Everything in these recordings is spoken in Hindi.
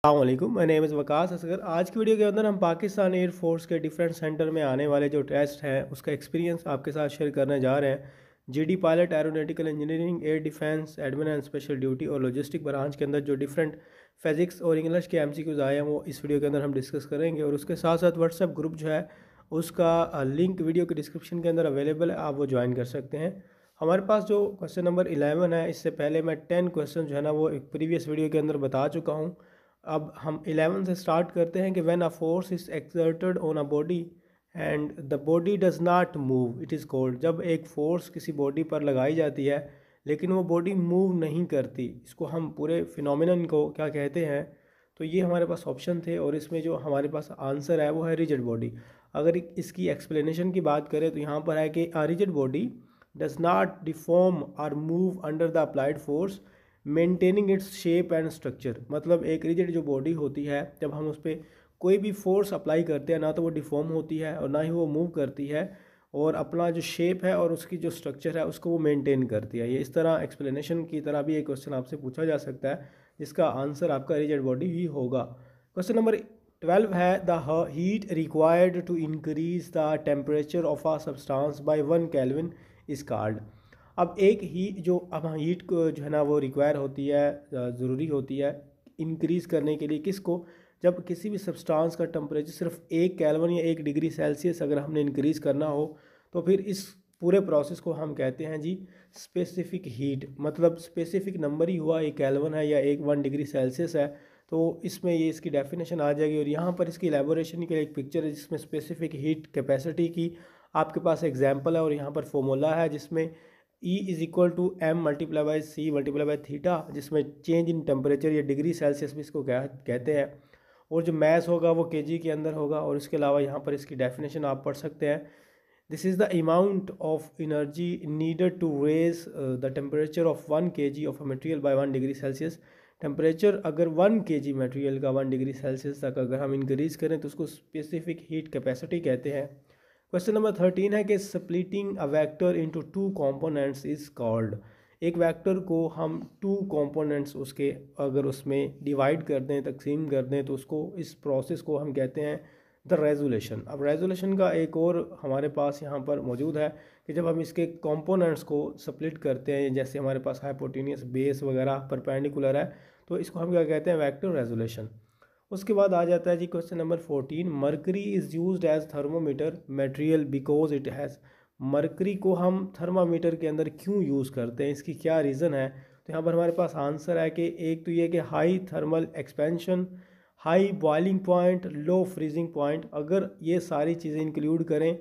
अस्सलामुअलैकुम, my name is Waqas Asghar. आज की वीडियो के अंदर हम पाकिस्तान एयर फोर्स के डिफरेंट सेंटर में आने वाले जो टेस्ट हैं उसका एक्सपीरियंस आपके साथ शेयर करने जा रहे हैं। GD pilot, aeronautical engineering, air defence, admin and special duty और लॉजिस्टिक ब्रांच के अंदर जो डिफरेंट फिजिक्स और इंग्लिश के एमसीक्यूज आए हैं वो इस वीडियो के अंदर हम डिस्कस करेंगे। और उसके साथ साथ व्हाट्सएप ग्रुप जो है उसका लिंक वीडियो के डिस्क्रिप्शन के अंदर अवेलेबल है, आप वो ज्वाइन कर सकते हैं। हमारे पास जो क्वेश्चन नंबर 11 है, इससे पहले मैं 10 क्वेश्चन जो है ना वो एक प्रीवियस वीडियो के अंदर बता चुका हूँ। अब हम 11 से स्टार्ट करते हैं कि when a force is exerted on a body and the body does not move it is called. जब एक फोर्स किसी बॉडी पर लगाई जाती है लेकिन वो बॉडी मूव नहीं करती, इसको हम पूरे फिनोमिनन को क्या कहते हैं। तो ये हमारे पास ऑप्शन थे और इसमें जो हमारे पास आंसर है वो है रिजिड बॉडी। अगर इसकी एक्सप्लेनेशन की बात करें तो यहाँ पर है कि a rigid body does not deform और move under the applied force maintaining its shape and structure. मतलब एक रिजिड जो बॉडी होती है, जब हम उस पर कोई भी फोर्स अप्लाई करते हैं ना तो वो डिफॉर्म होती है और ना ही वो मूव करती है, और अपना जो शेप है और उसकी जो स्ट्रक्चर है उसको वो मेंटेन करती है। ये इस तरह एक्सप्लेनेशन की तरह भी एक क्वेश्चन आपसे पूछा जा सकता है जिसका आंसर आपका रिजिड बॉडी ही होगा। क्वेश्चन नंबर 12 है the heat required to increase the temperature of a substance by 1 kelvin is called. अब एक ही जो अब हीट को जो है ना वो रिक्वायर होती है, ज़रूरी होती है इंक्रीज़ करने के लिए किसको, जब किसी भी सब्सटेंस का टेम्परेचर सिर्फ 1 केल्विन या 1 डिग्री सेल्सियस अगर हमने इंक्रीज़ करना हो तो फिर इस पूरे प्रोसेस को हम कहते हैं जी स्पेसिफिक हीट। मतलब स्पेसिफिक नंबर ही हुआ, 1 केल्विन है या 1 डिग्री सेल्सियस है, तो इसमें ये इसकी डेफिनेशन आ जाएगी। और यहाँ पर इसकी एलेबोरेशन के लिए एक पिक्चर है जिसमें स्पेसिफिक हीट कैपेसिटी की आपके पास एग्जाम्पल है और यहाँ पर फॉर्मूला है जिसमें E is equal to m multiply by c multiply by theta, जिसमें चेंज इन टेम्परेचर या डिग्री सेल्सियस भी इसको कहते हैं। और जो मैस होगा वो केजी के अंदर होगा। और इसके अलावा यहाँ पर इसकी डेफिनेशन आप पढ़ सकते हैं। This is the amount of energy needed to raise the temperature of 1 kg of a material by 1 degree Celsius. Temperature अगर 1 kg मटेरियल का 1 डिग्री सेल्सियस तक अगर हम इंक्रीज़ करें तो उसको स्पेसिफिक हीट कैपेसिटी कहते हैं। क्वेश्चन नंबर 13 है कि splitting a vector into 2 components is called. एक वेक्टर को हम 2 कंपोनेंट्स उसके अगर उसमें डिवाइड कर दें, तकसीम कर दें, तो उसको इस प्रोसेस को हम कहते हैं द रेजोल्यूशन। अब रेजोल्यूशन का एक और हमारे पास यहाँ पर मौजूद है कि जब हम इसके कंपोनेंट्स को स्प्लिट करते हैं, जैसे हमारे पास हाइपोटेनियस, बेस वगैरह परपेंडिकुलर है, तो इसको हम क्या कहते हैं, वेक्टर रेजोल्यूशन। उसके बाद आ जाता है जी question number 14, mercury is used as thermometer material because it has. Mercury को हम थर्मामीटर के अंदर क्यों यूज़ करते हैं, इसकी क्या रीज़न है। तो यहाँ पर हमारे पास आंसर है कि एक तो ये कि high thermal expansion, high boiling point, low freezing point. अगर ये सारी चीज़ें इंक्लूड करें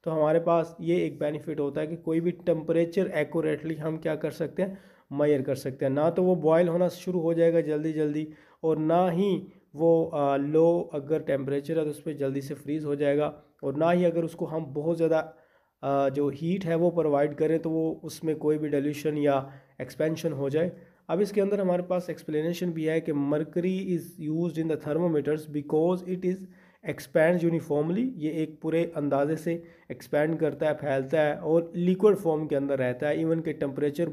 तो हमारे पास ये एक बेनिफिट होता है कि कोई भी टेम्परेचर एक्यूरेटली हम क्या कर सकते हैं, मेजर कर सकते हैं। ना तो वो बॉयल होना शुरू हो जाएगा जल्दी जल्दी, और ना ही वो लो अगर टेम्परेचर है तो उस पर जल्दी से फ्रीज़ हो जाएगा, और ना ही अगर उसको हम बहुत ज़्यादा जो हीट है वो प्रोवाइड करें तो वो उसमें कोई भी डिल्यूशन या एक्सपेंशन हो जाए। अब इसके अंदर हमारे पास एक्सप्लेनेशन भी है कि mercury is used in the thermometers because it is expand uniformly. ये एक पूरे अंदाजे से एक्सपैंड करता है, फैलता है और लिक्विड फॉर्म के अंदर रहता है। इवन के टेम्परेचर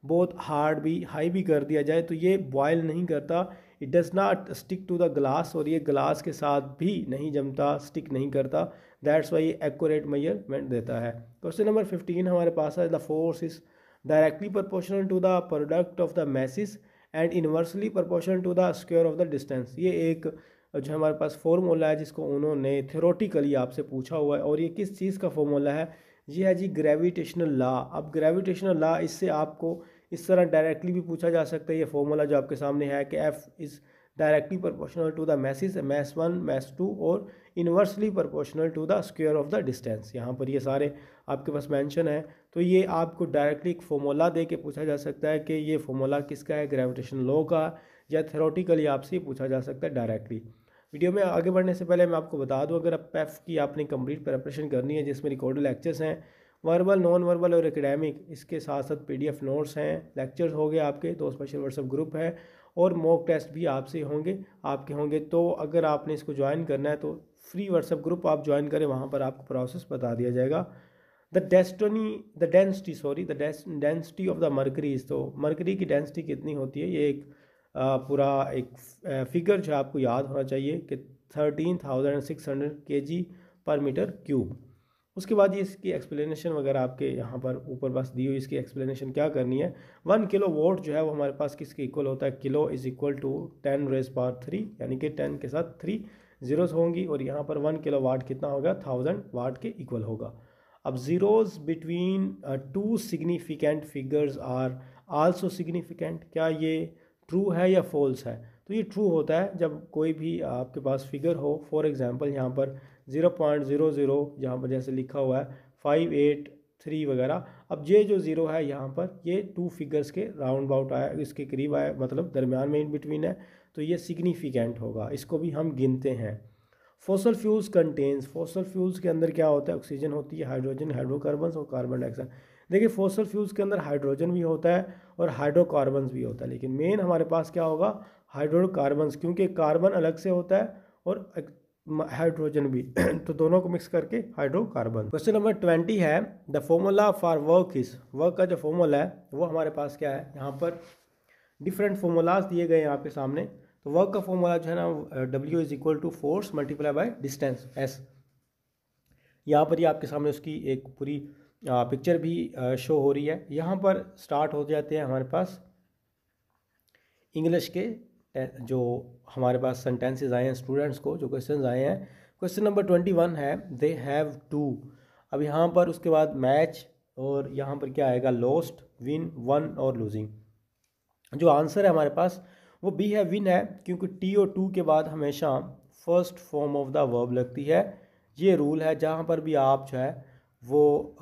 बहुत हार्ड भी, हाई भी कर दिया जाए तो ये बॉयल नहीं करता। It does not stick to the glass, और ये ग्लास के साथ भी नहीं जमता, स्टिक नहीं करता। दैट्स वाई ये एक्यूरेट मेजरमेंट देता है। क्वेश्चन नंबर 15 हमारे पास है the force is directly proportional to the product of the masses and inversely proportional to the square of the distance. ये एक जो हमारे पास फॉर्मूला है जिसको उन्होंने थ्योरेटिकली आपसे पूछा हुआ है, और ये किस चीज़ का फॉर्मूला है, ये है जी ग्रेविटेशनल लॉ। अब ग्रेविटेशनल लॉ इससे आपको इस तरह डायरेक्टली भी पूछा जा सकता है। ये फॉर्मूला जो आपके सामने है कि F is directly proportional to the masses, mass 1 mass 2, और inversely proportional to the square of the distance. यहाँ पर ये सारे आपके पास मेंशन है, तो ये आपको डायरेक्टली एक फॉर्मूला दे के पूछा जा सकता है कि ये फॉर्मूला किसका है, ग्रेविटेशनल लॉ का, या थ्योरेटिकली आपसे पूछा जा सकता है डायरेक्टली। वीडियो में आगे बढ़ने से पहले मैं आपको बता दूं, अगर आप पैफ की आपने कंप्लीट प्रिपरेशन करनी है जिसमें रिकॉर्डेड लेक्चर्स हैं, वर्बल, नॉन वर्बल और एकेडमिक, इसके साथ साथ पीडीएफ नोट्स हैं, लेक्चर्स हो गए आपके, 2 स्पेशल व्हाट्सएप ग्रुप है, और मॉक टेस्ट भी आपसे होंगे, आपके होंगे। तो अगर आपने इसको ज्वाइन करना है तो फ्री व्हाट्सएप ग्रुप आप ज्वाइन करें, वहाँ पर आपको प्रोसेस बता दिया जाएगा। The density of the mercury. तो मरकरी की डेंसिटी कितनी होती है, ये एक पूरा एक फिगर जो है आपको याद होना चाहिए कि 13,600 kg पर मीटर क्यूब। उसके बाद ये इसकी एक्सप्लेनेशन वगैरह आपके यहाँ पर ऊपर बस दी हुई, इसकी एक्सप्लेनेशन क्या करनी है। 1 किलो वोट जो है वो हमारे पास किसके इक्वल होता है, किलो इज इक्वल टू 10⁻³ यानी कि 10 के साथ 3 जीरोस होंगी, और यहाँ पर 1 किलो वाट कितना होगा, 1000 वाट के इक्वल होगा। अब zeros between 2 significant figures are also significant, क्या ये ट्रू है या फॉल्स है। तो ये ट्रू होता है जब कोई भी आपके पास फिगर हो, फॉर एग्जांपल यहाँ पर 0.00 यहाँ पर जैसे लिखा हुआ है 583 वगैरह। अब ये जो ज़ीरो है यहाँ पर ये 2 फिगर्स के राउंड अबाउट आया, इसके करीब आया, मतलब दरमियान में इन बिटवीन है, तो ये सिग्निफिकेंट होगा, इसको भी हम गिनते हैं। Fossil fuels contains, fossil fuels के अंदर क्या होता है, ऑक्सीजन होती है, हाइड्रोजन, हाइड्रोकार्बन और कार्बन डाइऑक्साइड। देखिए फॉसल फ्यूल्स के अंदर हाइड्रोजन भी होता है और हाइड्रोकार्बन्स भी होता है, लेकिन मेन हमारे पास क्या होगा, हाइड्रोकार्बन्स, क्योंकि कार्बन अलग से होता है और हाइड्रोजन भी तो दोनों को मिक्स करके हाइड्रोकार्बन। क्वेश्चन नंबर 20 है, the formula for work is, work का जो फॉर्मूला है वो हमारे पास क्या है, यहाँ पर डिफरेंट फॉर्मूलाज दिए गए हैं आपके सामने। तो वर्क का फॉर्मूला जो है ना, W is equal to force multiply by distance S। यहाँ पर ही आपके सामने उसकी एक पूरी पिक्चर भी शो हो रही है। यहाँ पर स्टार्ट हो जाते हैं हमारे पास इंग्लिश के जो हमारे पास सेंटेंसेस आए हैं स्टूडेंट्स को, जो क्वेश्चंस आए हैं। क्वेश्चन नंबर 21 है, दे हैव टू। अब यहाँ पर उसके बाद मैच, और यहाँ पर क्या आएगा, लॉस्ट, विन, वन और लूजिंग। जो आंसर है हमारे पास वो बी है, विन है, क्योंकि टी और टू के बाद हमेशा first form of the verb लगती है। ये रूल है, जहाँ पर भी आप जो है वो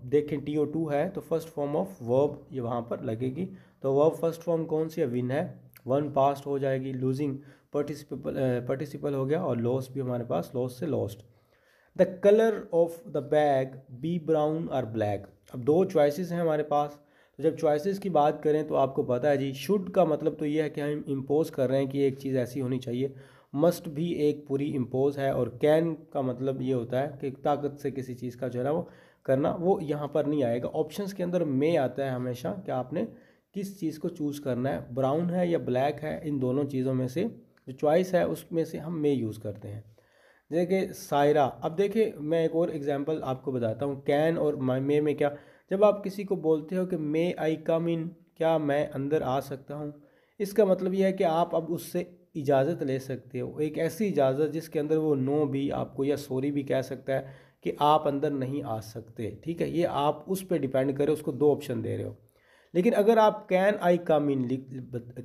देखें टी और टू है तो फर्स्ट फॉर्म ऑफ वर्ब ये वहाँ पर लगेगी। तो वर्ब फर्स्ट फॉर्म कौन सी है, विन है, वन पास्ट हो जाएगी, लूजिंग पार्टिसिपल हो गया, और लॉस भी हमारे पास लॉस से lost. The colour of the bag be brown और ब्लैक। अब 2 चॉइसेस हैं हमारे पास, तो जब चॉइसेस की बात करें तो आपको पता है जी, शुड का मतलब तो ये है कि हम इम्पोज कर रहे हैं कि एक चीज़ ऐसी होनी चाहिए, मस्ट भी एक पूरी इम्पोज है, और कैन का मतलब ये होता है कि ताकत से किसी चीज़ का जो है ना वो करना, वो यहाँ पर नहीं आएगा। ऑप्शंस के अंदर में आता है हमेशा कि आपने किस चीज़ को चूज़ करना है, ब्राउन है या ब्लैक है, इन दोनों चीज़ों में से जो चॉइस है उसमें से हम में यूज़ करते हैं। देखिए सायरा, अब देखिए मैं एक और एग्जांपल आपको बताता हूँ, कैन और मे में क्या, जब आप किसी को बोलते हो कि मे आई कम इन, क्या मैं अंदर आ सकता हूँ, इसका मतलब यह है कि आप अब उससे इजाज़त ले सकते हो, एक ऐसी इजाज़त जिसके अंदर वो नो भी आपको या सॉरी भी कह सकता है कि आप अंदर नहीं आ सकते, ठीक है। ये आप उस पर डिपेंड करें, उसको 2 ऑप्शन दे रहे हो। लेकिन अगर आप कैन आई कम इन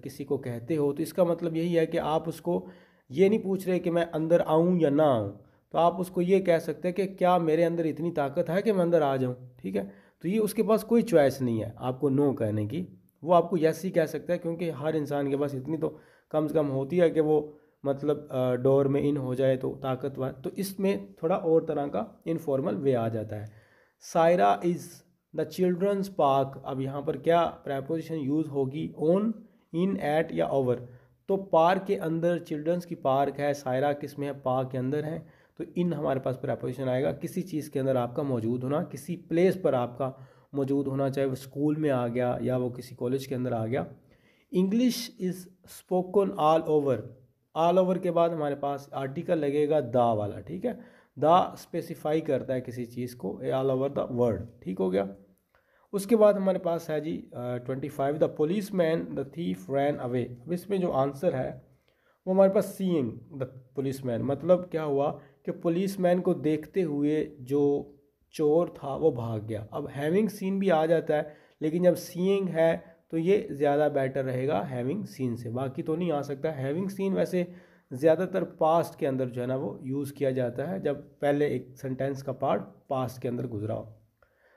किसी को कहते हो तो इसका मतलब यही है कि आप उसको ये नहीं पूछ रहे कि मैं अंदर आऊँ या ना आऊँ, तो आप उसको ये कह सकते हैं कि क्या मेरे अंदर इतनी ताकत है कि मैं अंदर आ जाऊँ, ठीक है। तो ये उसके पास कोई चॉइस नहीं है आपको नो कहने की, वो आपको यस ही कह सकता है, क्योंकि हर इंसान के पास इतनी तो कम से कम होती है कि वो मतलब डोर में इन हो जाए तो ताकतवर। तो इसमें थोड़ा और तरह का इनफॉर्मल वे आ जाता है। Saira is the children's park, अब यहाँ पर क्या प्रेपोजिशन यूज़ होगी, ऑन, इन, एट या ओवर। तो पार्क के अंदर चिल्ड्रंस की पार्क है, सायरा किस में है, पार्क के अंदर है, तो इन हमारे पास प्रेपोजिशन आएगा। किसी चीज़ के अंदर आपका मौजूद होना, किसी प्लेस पर आपका मौजूद होना, चाहे वो स्कूल में आ गया या वो किसी कॉलेज के अंदर आ गया। English is spoken all over, all over के बाद हमारे पास आर्टिकल लगेगा द वाला, ठीक है। द स्पेसिफाई करता है किसी चीज़ को, ऑल ओवर द वर्ल्ड, ठीक हो गया। उसके बाद हमारे पास है जी 25, the police man the thief ran away. अब इसमें जो आंसर है वो हमारे पास सीइंग द पुलिस मैन, मतलब क्या हुआ कि पुलिस मैन को देखते हुए जो चोर था वो भाग गया। अब हैविंग सीन भी आ जाता है, लेकिन जब सीइंग है तो ये ज़्यादा बेटर रहेगा हैविंग सीन से, बाकी तो नहीं आ सकता। हैविंग सीन वैसे ज़्यादातर पास्ट के अंदर जो है ना वो यूज़ किया जाता है, जब पहले एक सेंटेंस का पार्ट पास्ट के अंदर गुजरा हो।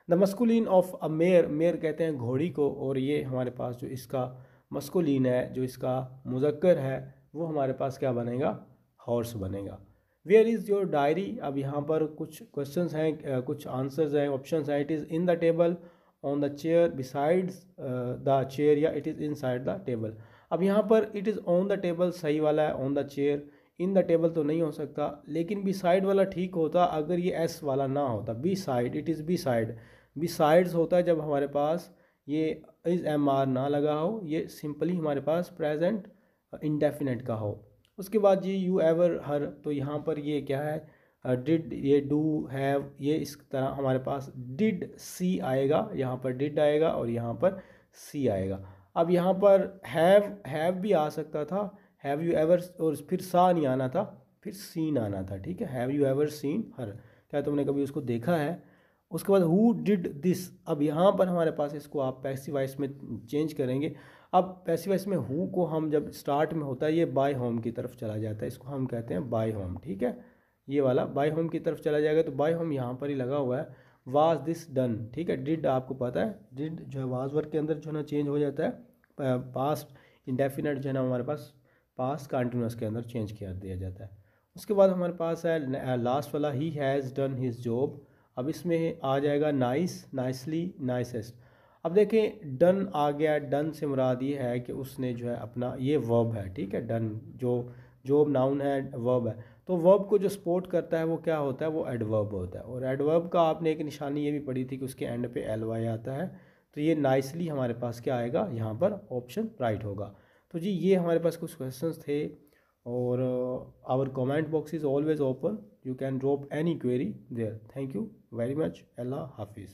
The masculine of a mayor, mayor कहते हैं घोड़ी को, और ये हमारे पास जो इसका मस्कुलिन है, जो इसका मुज़क्कर है, वो हमारे पास क्या बनेगा, हॉर्स बनेगा। वेयर इज़ योर डायरी, अब यहाँ पर कुछ क्वेश्चंस हैं, कुछ आंसर्स हैं, ऑप्शंस हैं। It is in the table, on the chair, besides the chair, या it is inside the table. अब यहाँ पर it is on the table सही वाला है, on the chair, in the table तो नहीं हो सकता, लेकिन बी साइड वाला ठीक होता अगर ये एस वाला ना होता, beside, it is beside. Besides होता है जब हमारे पास ये इज़ एम आर ना लगा हो, ये सिंपली हमारे पास प्रेजेंट इंडेफिनेट का हो। उसके बाद जी यू एवर हर, तो यहाँ पर ये क्या है, डिड, ये डू हैव, ये इस तरह हमारे पास डिड सी आएगा, यहाँ पर डिड आएगा और यहाँ पर सी आएगा। अब यहाँ पर हैव भी आ सकता था, हैव यू एवर, और फिर सा नहीं आना था, फिर सीन आना था। ठीक है, हैव यू एवर सीन हर, क्या तुमने कभी उसको देखा है। उसके बाद हु डिड दिस, अब यहाँ पर हमारे पास इसको आप पैसिव वॉइस में चेंज करेंगे। अब पैसिव वॉइस में हु को हम जब स्टार्ट में होता है ये बाय होम की तरफ चला जाता है, इसको हम कहते हैं बाय होम। ठीक है, ये वाला बाय होम की तरफ चला जाएगा, तो बाय होम यहाँ पर ही लगा हुआ है। वाज दिस डन, ठीक है, डिड आपको पता है, डिड जो है वाज वर्ग के अंदर जो है ना चेंज हो जाता है, पास्ट इंडेफिनेट जो है ना हमारे पास पास्ट कंटिन्यूस के अंदर चेंज किया दिया जाता है। उसके बाद हमारे पास है लास्ट वाला, he has done his job. अब इसमें आ जाएगा नाइस, नाइसली, नाइसेस्ट। अब देखें डन आ गया, डन से मुराद ये है कि उसने जो है अपना, ये वर्ब है, ठीक है, डन जो जॉब नाउन है, वर्ब है, तो वर्ब को जो सपोर्ट करता है वो क्या होता है, वो एडवर्ब होता है। और एडवर्ब का आपने एक निशानी ये भी पढ़ी थी कि उसके एंड पे एल वाई आता है, तो ये नाइसली हमारे पास क्या आएगा, यहाँ पर ऑप्शन राइट होगा। तो जी ये हमारे पास कुछ क्वेश्चंस थे, और our comment box is always open, you can drop any query there. Thank you very much. Allah Hafiz.